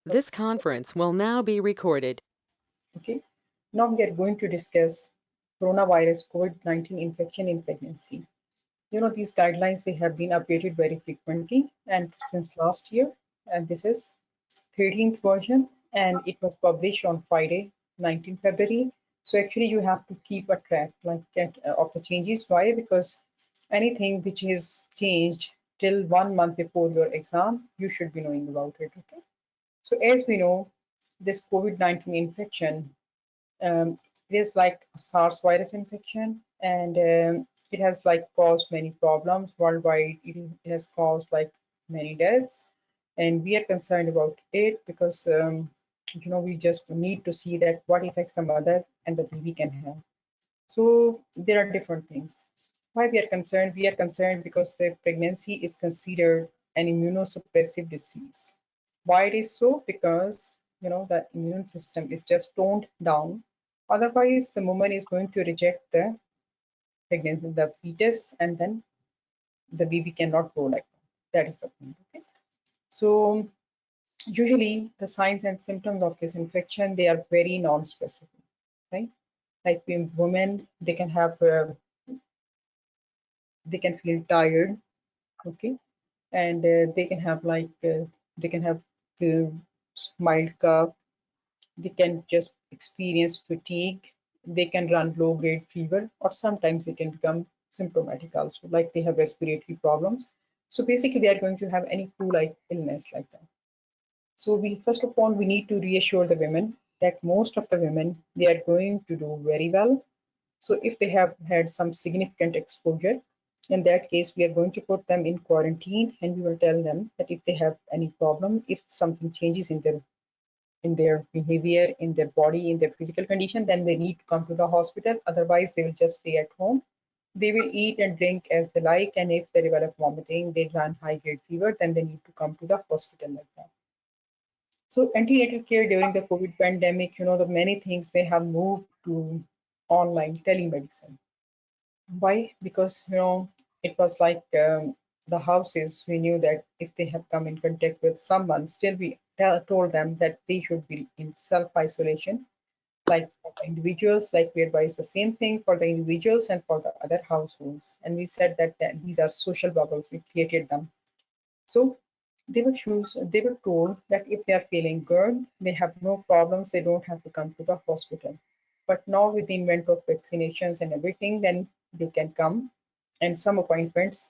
This conference will now be recorded. Okay, now we are going to discuss coronavirus COVID-19 infection in pregnancy. These guidelines, they have been updated very frequently and since last year, and this is 13th version, and it was published on Friday, 19th February. So actually you have to keep a track of the changes. Why? Because anything which is changed till 1 month before your exam, you should be knowing about it. Okay. So as we know, this COVID-19 infection, it is like a SARS virus infection, and it has like caused many problems worldwide. It has caused like many deaths, and we are concerned about it because we just need to see that what effects the mother and the baby can have. So there are different things. Why we are concerned? We are concerned because the pregnancy is considered an immunosuppressive disease. Why it is so? Because the immune system is just toned down. Otherwise, the woman is going to reject the pregnancy, the fetus, and then the baby cannot grow like that. That is the point. Okay. So usually the signs and symptoms of this infection, they are very non-specific, right? Like in women, they can feel tired, okay, and they can have uh, mild cough, they can just experience fatigue, they can run low grade fever, or sometimes they can become symptomatic also, like they have respiratory problems. So basically they are going to have any flu like illness like that. So we first of all we need to reassure the women that most of the women, they are going to do very well. So if they have had some significant exposure, in that case, we are going to put them in quarantine, and we will tell them that if they have any problem, if something changes in their behavior, in their body, in their physical condition, then they need to come to the hospital. Otherwise, they will just stay at home. They will eat and drink as they like, and if they develop vomiting, they run high grade fever, then they need to come to the hospital like that. So antenatal care during the COVID pandemic, the many things they have moved to online telemedicine. Why? Because it was like the houses. We knew that if they have come in contact with someone, still we told them that they should be in self-isolation. Like for the individuals, like we advise the same thing for the individuals and for the other households. And we said that these are social bubbles. We created them. So they were told that if they are feeling good, they have no problems, they don't have to come to the hospital. But now with the invent of vaccinations and everything, then they can come. And some appointments,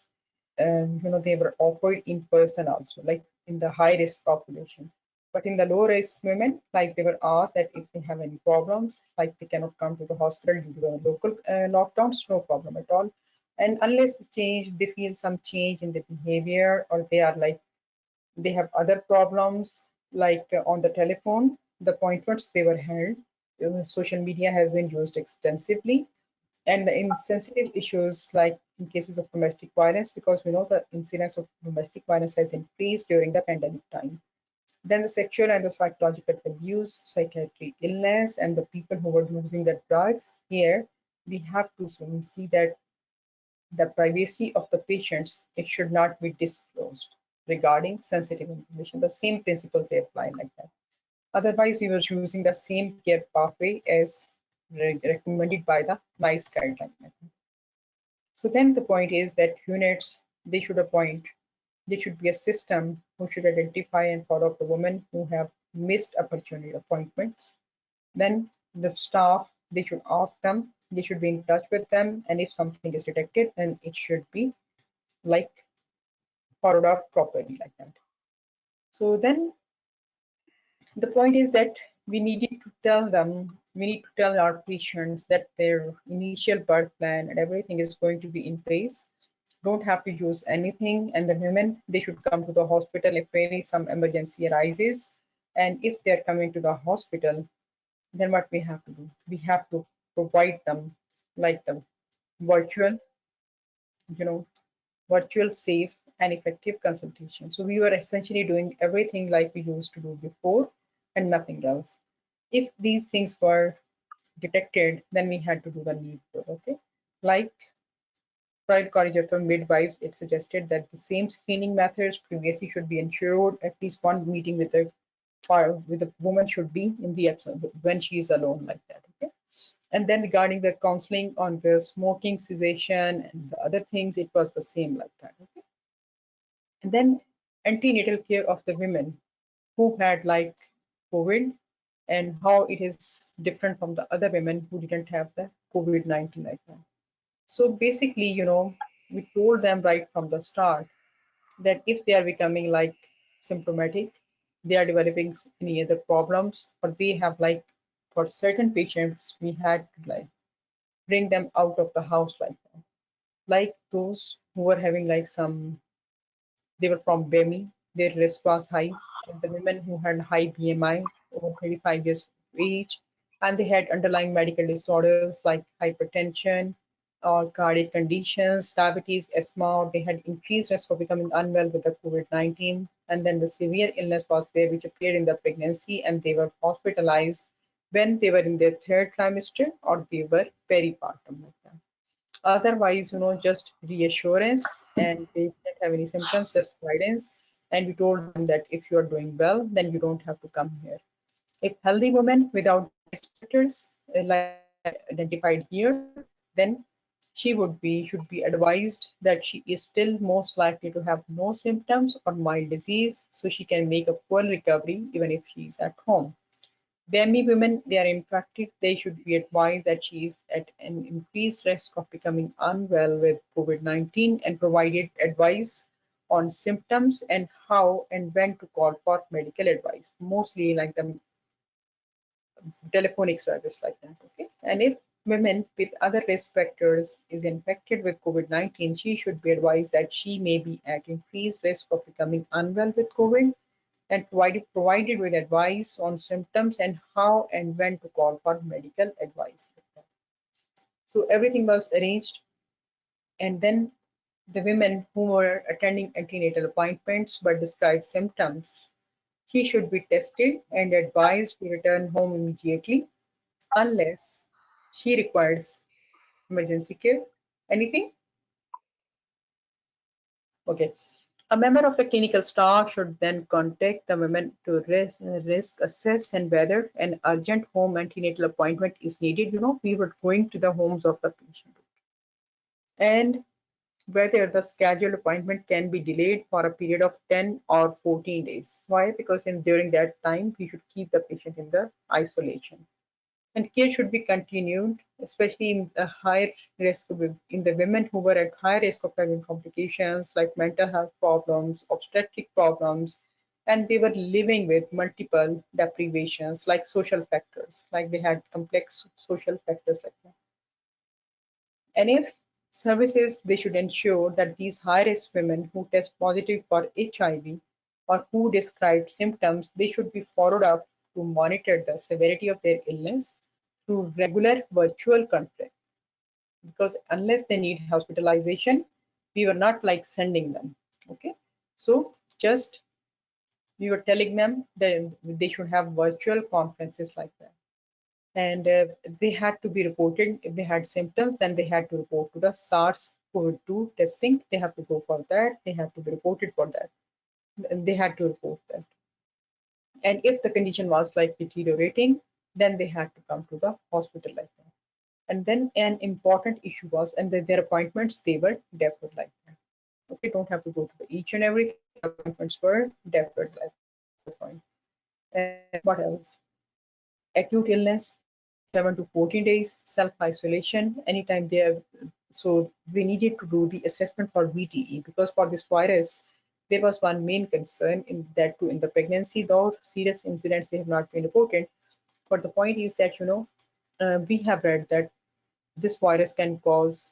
they were offered in person also, like in the high risk population. But in the low risk women, like they were asked that if they have any problems, like they cannot come to the hospital due to the local lockdowns, no problem at all. And unless they feel some change in the behavior, or they are like they have other problems, like on the telephone, the appointments they were held. Social media has been used extensively, and in sensitive issues like in cases of domestic violence, because we know the incidence of domestic violence has increased during the pandemic time. Then the sexual and the psychological abuse, psychiatric illness, and the people who were using the drugs. Here, we have to see that the privacy of the patients, it should not be disclosed regarding sensitive information. The same principles they apply like that. Otherwise, we were using the same care pathway as recommended by the NICE guideline. So then the point is that units, there should be a system who should identify and follow up the women who have missed opportunity appointments. Then the staff, they should ask them, they should be in touch with them, and if something is detected, then it should be like followed up properly like that. So then the point is that we need to tell our patients that their initial birth plan and everything is going to be in place. Don't have to use anything, and the women, they should come to the hospital if really some emergency arises. And if they're coming to the hospital, then what we have to do? We have to provide them like the virtual, you know, virtual, safe, and effective consultation. So we were essentially doing everything like we used to do before and nothing else. If these things were detected, then we had to do the needful, okay? Like Royal College of Midwives, it suggested that the same screening methods previously should be ensured at least one meeting with the part with the woman should be in the absence when she is alone like that. Okay. And then regarding the counseling on the smoking cessation and the other things, it was the same like that. Okay. And then antenatal care of the women who had like COVID and how it is different from the other women who didn't have the COVID-19 like that. So basically, we told them right from the start that if they are becoming like symptomatic, they are developing any other problems, or they have like for certain patients, we had to like bring them out of the house like that. Like those who were having like they were from BEMI, their risk was high, and the women who had high BMI over 35 years of age, and they had underlying medical disorders like hypertension or cardiac conditions, diabetes, asthma, or they had increased risk of becoming unwell with the COVID-19. And then the severe illness was there, which appeared in the pregnancy, and they were hospitalized when they were in their third trimester or they were peripartum like that. Otherwise, just reassurance, and they didn't have any symptoms, just guidance. And we told them that if you are doing well, then you don't have to come here. If healthy woman without risk factors like identified here, then should be advised that she is still most likely to have no symptoms or mild disease, so she can make a full recovery even if she is at home. BMI women, they are infected, they should be advised that she is at an increased risk of becoming unwell with COVID-19 and provided advice on symptoms and how and when to call for medical advice, mostly like the telephonic service like that. Okay. And if women with other risk factors is infected with COVID-19, she should be advised that she may be at increased risk of becoming unwell with COVID and provided with advice on symptoms and how and when to call for medical advice. So everything was arranged, and then the women who were attending antenatal appointments but described symptoms, she should be tested and advised to return home immediately unless she requires emergency care. Anything? Okay. A member of the clinical staff should then contact the women to risk assess and whether an urgent home antenatal appointment is needed. We were going to the homes of the patient and whether the scheduled appointment can be delayed for a period of 10 or 14 days. Why? Because during that time, we should keep the patient in the isolation. And care should be continued, especially in the higher risk in the women who were at high risk of having complications like mental health problems, obstetric problems, and they were living with multiple deprivations like social factors, like they had complex social factors like that. And if services, they should ensure that these high risk women who test positive for HIV or who described symptoms, they should be followed up to monitor the severity of their illness through regular virtual contact, because unless they need hospitalization, we were not like sending them. Okay, so just we were telling them that they should have virtual conferences like that, and they had to be reported if they had symptoms. Then they had to report to the SARS-CoV-2 testing. They have to go for that. They have to be reported for that. And they had to report that. And if the condition was like deteriorating, then they had to come to the hospital like that. And then an important issue was, and their appointments, they were deferred like that. Okay, don't have to go to each and every appointments were deferred like that point. And what else? Acute illness, 7 to 14 days, self-isolation, anytime they have. So we needed to do the assessment for VTE because for this virus, there was one main concern in that too in the pregnancy, though serious incidents they have not been reported. But the point is that, we have read that this virus can cause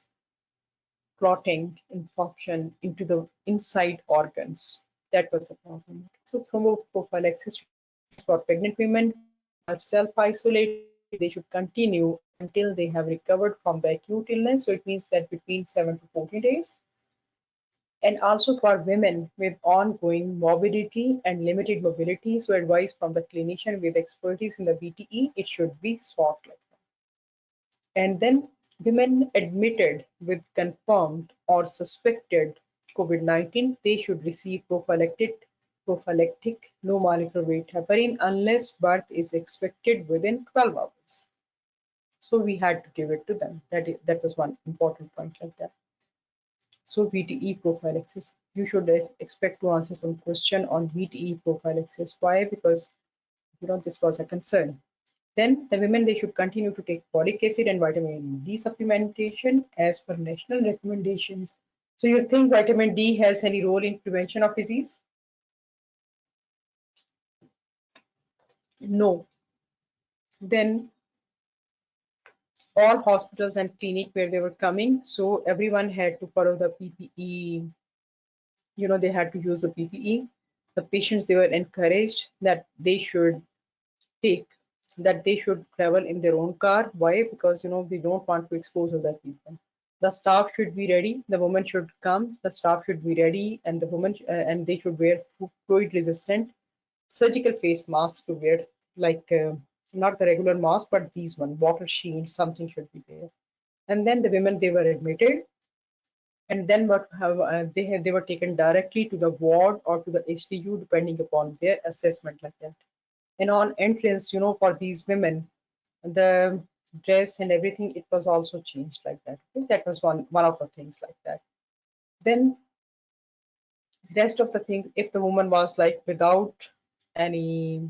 clotting infection into the inside organs. That was the problem. So thromboprophylaxis for pregnant women are self-isolated. They should continue until they have recovered from the acute illness. So it means that between 7 to 14 days. And also for women with ongoing morbidity and limited mobility. So advice from the clinician with expertise in the VTE, it should be sought like that. And then women admitted with confirmed or suspected COVID-19, they should receive prophylactic prophylactic, no molecular weight heparin unless birth is expected within 12 hours. So we had to give it to them. That was one important point like that. So VTE prophylaxis. You should expect to answer some question on VTE prophylaxis. Why? Because this was a concern. Then the women, they should continue to take folic acid and vitamin D supplementation as per national recommendations. So you think vitamin D has any role in prevention of disease? No. Then all hospitals and clinic where they were coming, so everyone had to follow the PPE. They had to use the PPE. The patients, they were encouraged that they should take that they should travel in their own car. Why? Because we don't want to expose other people. The staff should be ready, the woman should come, the staff should be ready, and the woman and they should wear fluid resistant surgical face masks to wear, like not the regular mask, but these one, water shield, something should be there. And then the women, they were admitted, and then they were taken directly to the ward or to the HDU depending upon their assessment like that. And on entrance, for these women, the dress and everything, it was also changed like that. Okay? That was one of the things like that. Then rest of the things, if the woman was like without any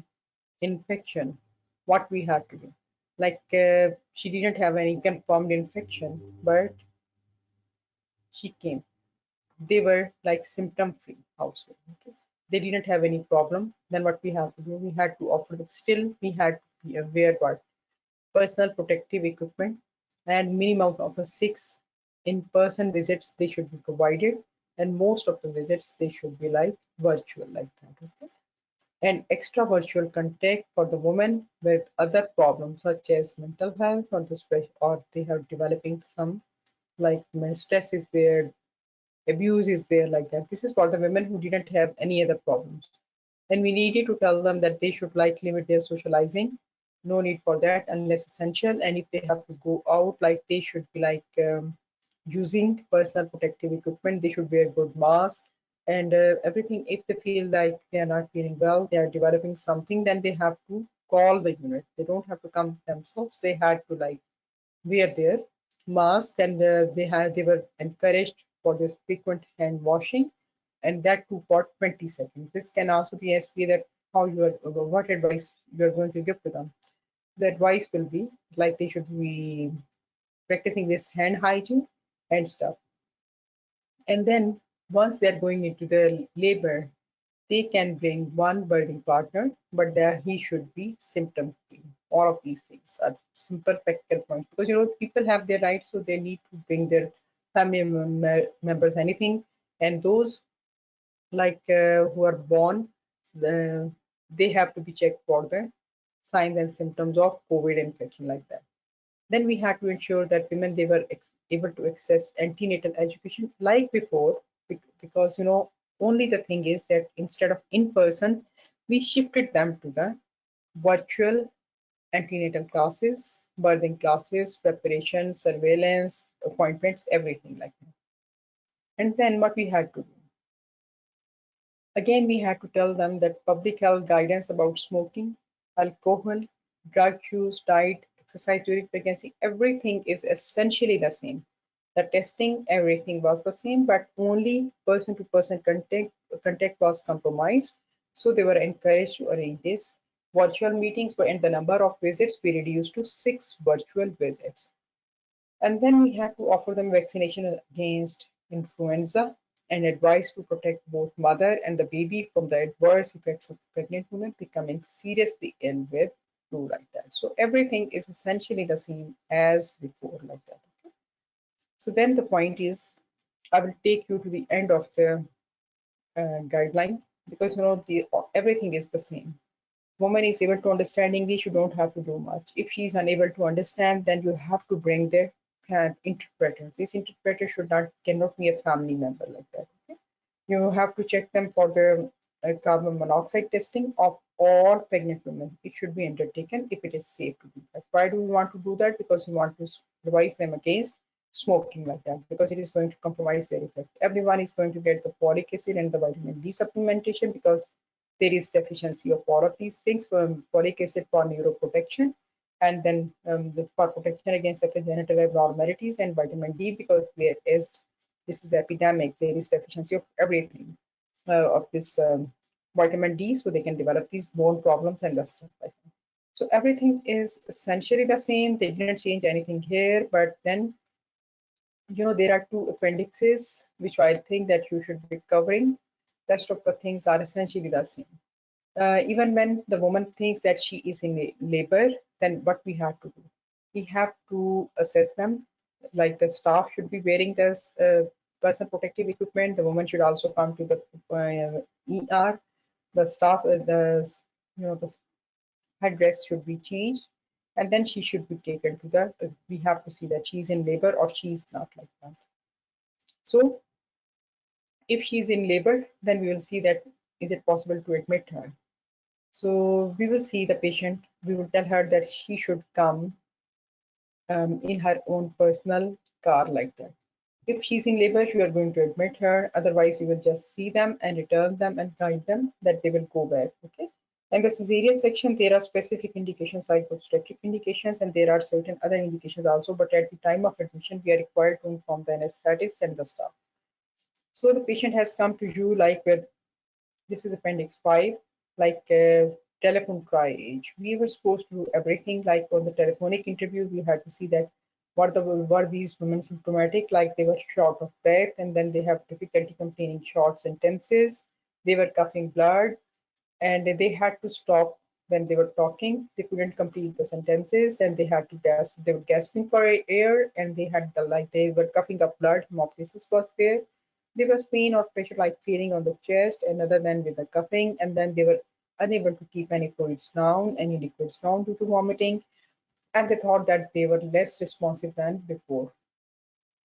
infection, what we had to do, like she didn't have any confirmed infection, but she came, they were like symptom free household. Okay? They didn't have any problem. Then what we have to do, we had to offer them, still we had to wear what, personal protective equipment, and minimum of a 6 in-person visits they should be provided, and most of the visits they should be like virtual like that. Okay? And extra virtual contact for the women with other problems such as mental health, or or they have developing some, like stress is there, abuse is there like that. This is for the women who didn't have any other problems. And we needed to tell them that they should like limit their socializing. No need for that unless essential. And if they have to go out, like they should be like using personal protective equipment. They should wear good mask and everything. If they feel like they are not feeling well, they are developing something, then they have to call the unit. They don't have to come themselves. They had to like wear their mask, and they were encouraged for their frequent hand washing, and that too for 20 seconds. This can also be asked that how you are, what advice you are going to give to them. The advice will be like they should be practicing this hand hygiene and stuff. And then once they are going into the labor, they can bring one birthing partner, but he should be symptom free. All of these things are simple practical points, because people have their rights, so they need to bring their family members, anything, and those like who are born, they have to be checked for the signs and symptoms of COVID infection like that. Then we had to ensure that women, they were able to access antenatal education like before, because only the thing is that instead of in person, we shifted them to the virtual antenatal classes, birthing classes, preparation, surveillance, appointments, everything like that. And then what we had to do, again, we had to tell them that public health guidance about smoking, alcohol, drug use, diet, exercise during pregnancy, everything is essentially the same. The testing, everything was the same, but only person-to-person contact was compromised. So they were encouraged to arrange this virtual meetings, and the number of visits we reduced to 6 virtual visits. And then we had to offer them vaccination against influenza and advice to protect both mother and the baby from the adverse effects of pregnant women becoming seriously ill with flu like that. So everything is essentially the same as before like that. Okay? So then the point is, I will take you to the end of the guideline, because everything is the same. Woman is able to understand English, you don't have to do much. If she is unable to understand, then you have to bring the interpreter. This interpreter cannot be a family member like that. Okay? You have to check them for the carbon monoxide testing of all pregnant women. It should be undertaken if it is safe to do that. Why do we want to do that? Because we want to advise them against smoking like that, because it is going to compromise their effect. Everyone is going to get the folic acid and the vitamin D supplementation, because there is deficiency of all of these things, folic acid for neuroprotection, and then for protection against the congenital abnormalities, and vitamin D because there is, this is epidemic, there is deficiency of everything of this vitamin D, so they can develop these bone problems and the stuff like that. So everything is essentially the same. They didn't change anything here, but then there are two appendixes which I think that you should be covering. Rest of the things are essentially the same. Even when the woman thinks that she is in labor, then what we have to do? We have to assess them. Like the staff should be wearing this personal protective equipment. The woman should also come to the ER. The staff, the headdress should be changed, and then she should be taken to the. We have to see that she's in labor or she's not, like that. So if she's in labor, then we will see that is it possible to admit her. So we will see the patient, we will tell her that she should come in her own personal car, like that. If she's in labor, you are going to admit her. Otherwise, you will just see them and return them and guide them that they will go back. Okay. And the cesarean section, there are specific indications like obstetric indications, and there are certain other indications also. But at the time of admission, we are required to inform the anesthetist and the staff. So the patient has come to you like with, this is appendix 5, like telephone triage. We were supposed to do everything, like on the telephonic interview, we had to see that were these women symptomatic, like they were short of breath, and then they have difficulty containing short sentences, they were coughing blood, and they had to stop when they were talking. They couldn't complete the sentences, and they had to gasp. They were gasping for air, and they had they were coughing up blood. Hemoptysis was there. There was pain or pressure like feeling on the chest, and other than with the coughing, and then they were unable to keep any fluids down, any liquids down due to vomiting, and they thought that they were less responsive than before.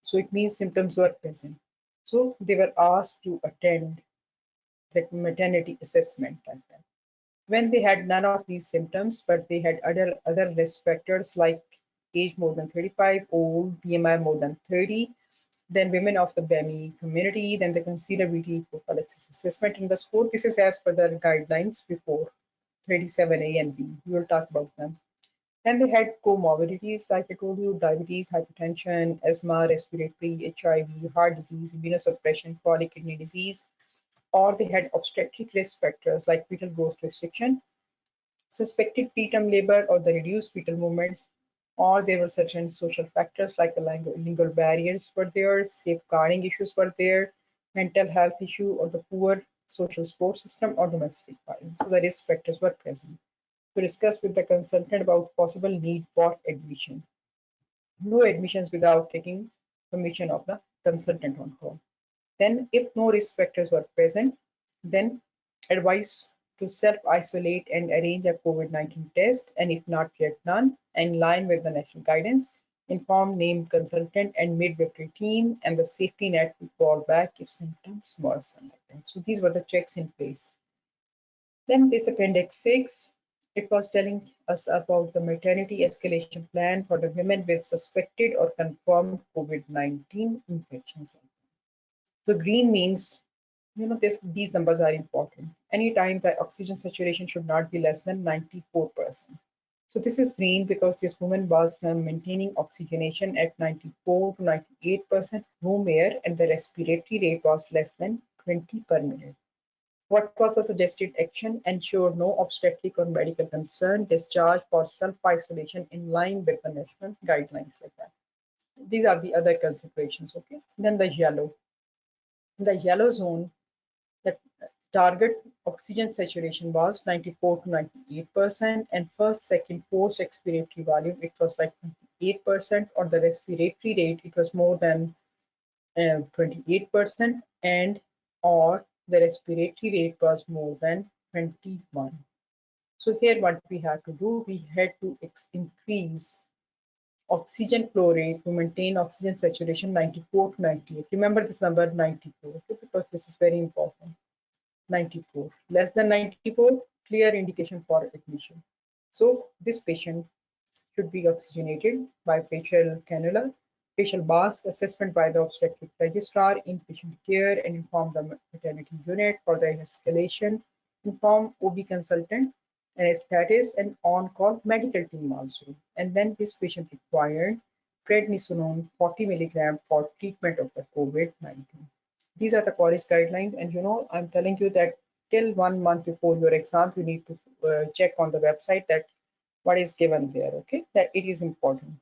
So it means symptoms were present. So they were asked to attend the maternity assessment at that. When they had none of these symptoms, but they had other risk factors like age more than 35, old, BMI more than 30, then women of the BEMI community, then the considerability prophylaxis assessment in the score. This is as per the guidelines before 37A and B. We will talk about them. Then they had comorbidities, like I told you, diabetes, hypertension, asthma, respiratory, HIV, heart disease, immunosuppression, chronic kidney disease, or they had obstetric risk factors like fetal growth restriction, suspected preterm labor or the reduced fetal movements, or there were certain social factors like the lingual barriers were there, safeguarding issues were there, mental health issue, or the poor social support system or domestic violence. So the risk factors were present. To discuss with the consultant about possible need for admission. No admissions without taking permission of the consultant on call. Then, if no risk factors were present, then advice to self-isolate and arrange a COVID-19 test, and if not yet done, in line with the national guidance, inform named consultant and midwifery team and the safety net to fall back if symptoms worsen. So these were the checks in place. Then this appendix 6, it was telling us about the maternity escalation plan for the women with suspected or confirmed COVID-19 infections. So green means, these numbers are important. Anytime the oxygen saturation should not be less than 94%. So this is green because this woman was maintaining oxygenation at 94 to 98% room air, and the respiratory rate was less than 20 per minute. What was the suggested action? Ensure no obstetric or medical concern, discharge for self-isolation in line with the national guidelines, like that. These are the other considerations, okay? Then the yellow. In the yellow zone, the target oxygen saturation was 94 to 98%, and first, second, forced expiratory volume, it was like 28%, or the respiratory rate, it was more than 28%, and or the respiratory rate was more than 21. So here what we had to do, we had to increase oxygen flow rate to maintain oxygen saturation 94 to 98. Remember this number 94, okay, because this is very important. 94. Less than 94, clear indication for admission. So this patient should be oxygenated by facial cannula, facial mask, assessment by the obstetric registrar, inpatient care, and inform the maternity unit for the escalation inform OB consultant, anesthetist, and on-call medical team also. And then this patient required prednisolone 40 milligram for treatment of the COVID-19. These are the college guidelines, and I'm telling you that till 1 month before your exam, you need to check on the website that what is given there. Okay, that it is important.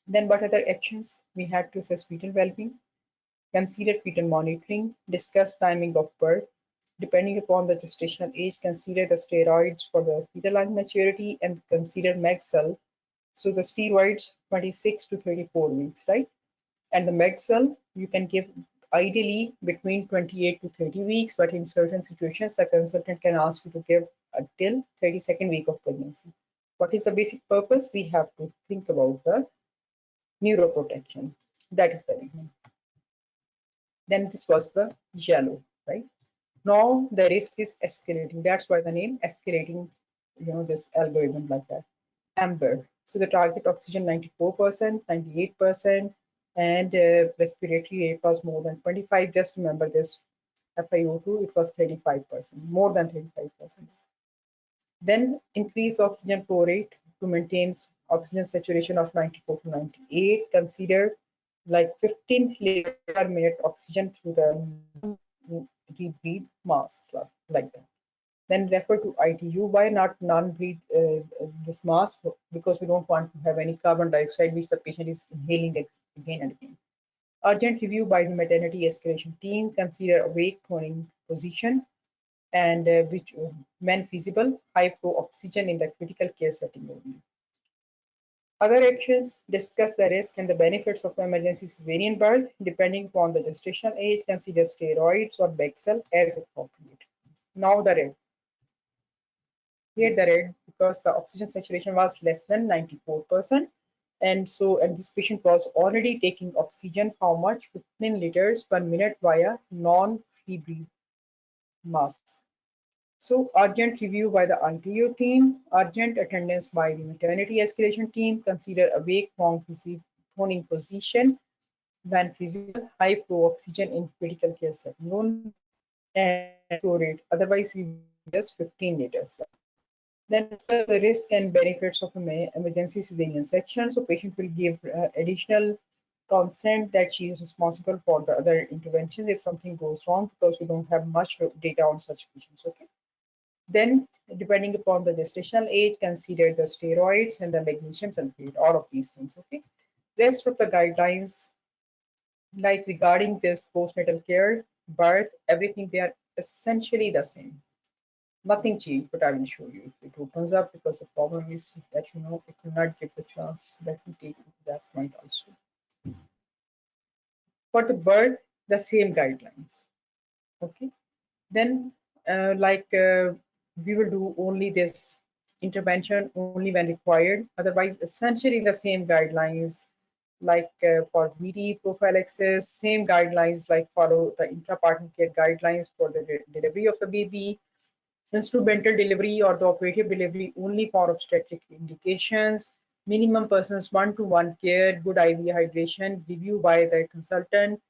Then what other actions we had to assess fetal well-being? Consider fetal monitoring, discuss timing of birth. Depending upon the gestational age, consider the steroids for the fetal lung maturity and consider Maxel. So the steroids 26 to 34 weeks, right? And the Maxel you can give ideally between 28 to 30 weeks, but in certain situations, the consultant can ask you to give until 32nd week of pregnancy. What is the basic purpose? We have to think about the neuroprotection. That is the reason. Then this was the yellow, right? Now the risk is escalating. That's why the name escalating, this algorithm like that. Amber. So the target oxygen 94%, 98%, and respiratory rate was more than 25. Just remember this. FiO2, it was 35%, more than 35%. Then increase the oxygen flow rate to maintain oxygen saturation of 94 to 98. Consider like 15 liters per minute oxygen through the rebreathe mask, like that. Then refer to ITU. Why not non-breathe this mask? Because we don't want to have any carbon dioxide which the patient is inhaling again and again. Urgent review by the maternity escalation team. Consider awake prone position and which when feasible, high flow oxygen in the critical care setting only. Other actions: discuss the risk and the benefits of emergency cesarean birth. Depending upon the gestational age, consider steroids or Bexel as appropriate. Now the red. Here the red because the oxygen saturation was less than 94%. And this patient was already taking oxygen, how much? 15 liters per minute via non-free breath masks. So urgent review by the ITU team, urgent attendance by the maternity escalation team, consider awake phoning position when feasible, high flow oxygen in critical care setting, and flow rate, otherwise just 15 liters. Then discuss the risk and benefits of emergency cesarean section. So patient will give additional consent that she is responsible for the other interventions if something goes wrong, because we don't have much data on such patients. Okay. Then, depending upon the gestational age, consider the steroids and the magnesium sulfate, all of these things. Okay. Rest of the guidelines, like regarding this postnatal care, birth, everything, they are essentially the same. Nothing changed, but I will show you if it opens up, because the problem is that it will not give the chance. Let me take that point also. For the birth, the same guidelines. Okay. Then we will do only this intervention only when required. Otherwise, essentially the same guidelines like for VD prophylaxis, same guidelines like follow the intrapartum care guidelines for the delivery of the baby, instrumental delivery or the operative delivery only for obstetric indications, minimum persons one-to-one care, good IV hydration, review by the consultant,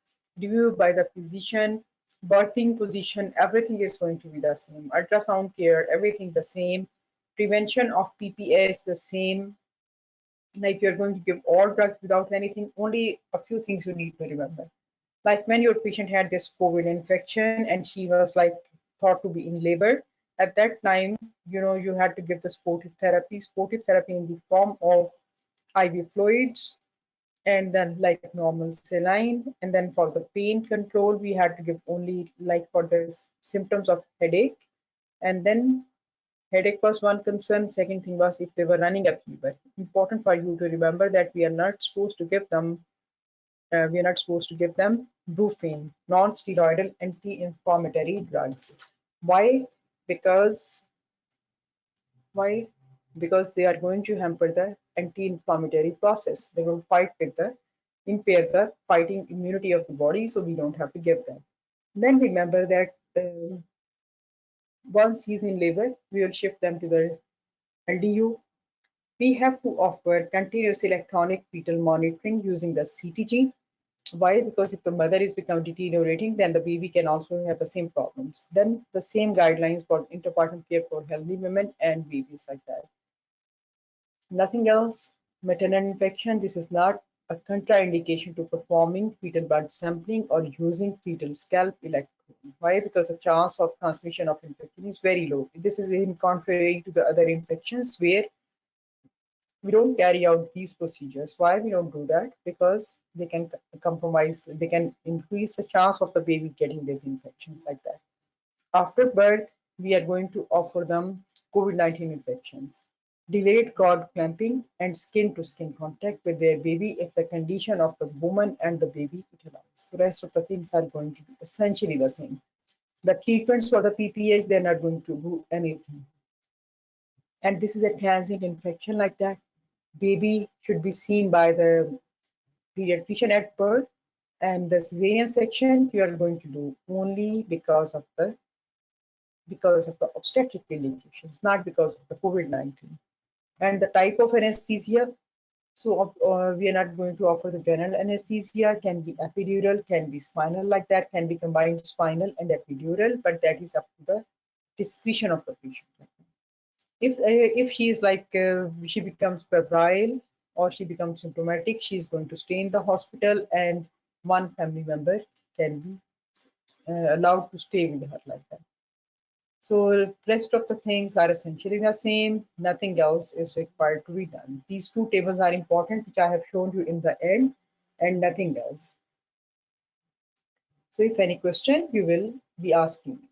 review by the physician, birthing position, everything is going to be the same. Ultrasound care, everything the same. Prevention of PPS, the same. Like you're going to give all drugs without anything, only a few things you need to remember. Like when your patient had this COVID infection and she was like thought to be in labor, at that time, you had to give the sportive therapy in the form of IV fluids, and then like normal saline. And then for the pain control, we had to give only like for the symptoms of headache. And then headache was one concern. Second thing was if they were running a fever. Important for you to remember that we are not supposed to give them Brufen, non-steroidal anti-inflammatory drugs. Why? Because why? Because they are going to hamper the anti-inflammatory process. They will impair the fighting immunity of the body, so we don't have to give them. Then remember that once he's in labor, we will shift them to the LDU. We have to offer continuous electronic fetal monitoring using the CTG. Why? Because if the mother is become deteriorating, then the baby can also have the same problems. Then the same guidelines for interpartum care for healthy women and babies like that. Nothing else. Maternal infection. This is not a contraindication to performing fetal blood sampling or using fetal scalp electron. Why? Because the chance of transmission of infection is very low. This is in contrary to the other infections where we don't carry out these procedures. Why we don't do that? Because they can compromise, they can increase the chance of the baby getting these infections like that. After birth, we are going to offer them COVID-19 infections, delayed cord clamping, and skin to skin contact with their baby if the condition of the woman and the baby it allows. The rest of the things are going to be essentially the same. The treatments for the PPH, they're not going to do anything. And this is a transient infection like that. Baby should be seen by the pediatrician at birth, and the cesarean section you are going to do only because of the obstetric indications, not because of the COVID-19. And the type of anesthesia, so we are not going to offer the general anesthesia, can be epidural, can be spinal like that, can be combined spinal and epidural, but that is up to the discretion of the patient. If she is like she becomes febrile or she becomes symptomatic, she is going to stay in the hospital, and one family member can be allowed to stay with her like that. So rest of the things are essentially the same. Nothing else is required to be done. These two tables are important, which I have shown you in the end, and nothing else. So if any question, you will be asking me.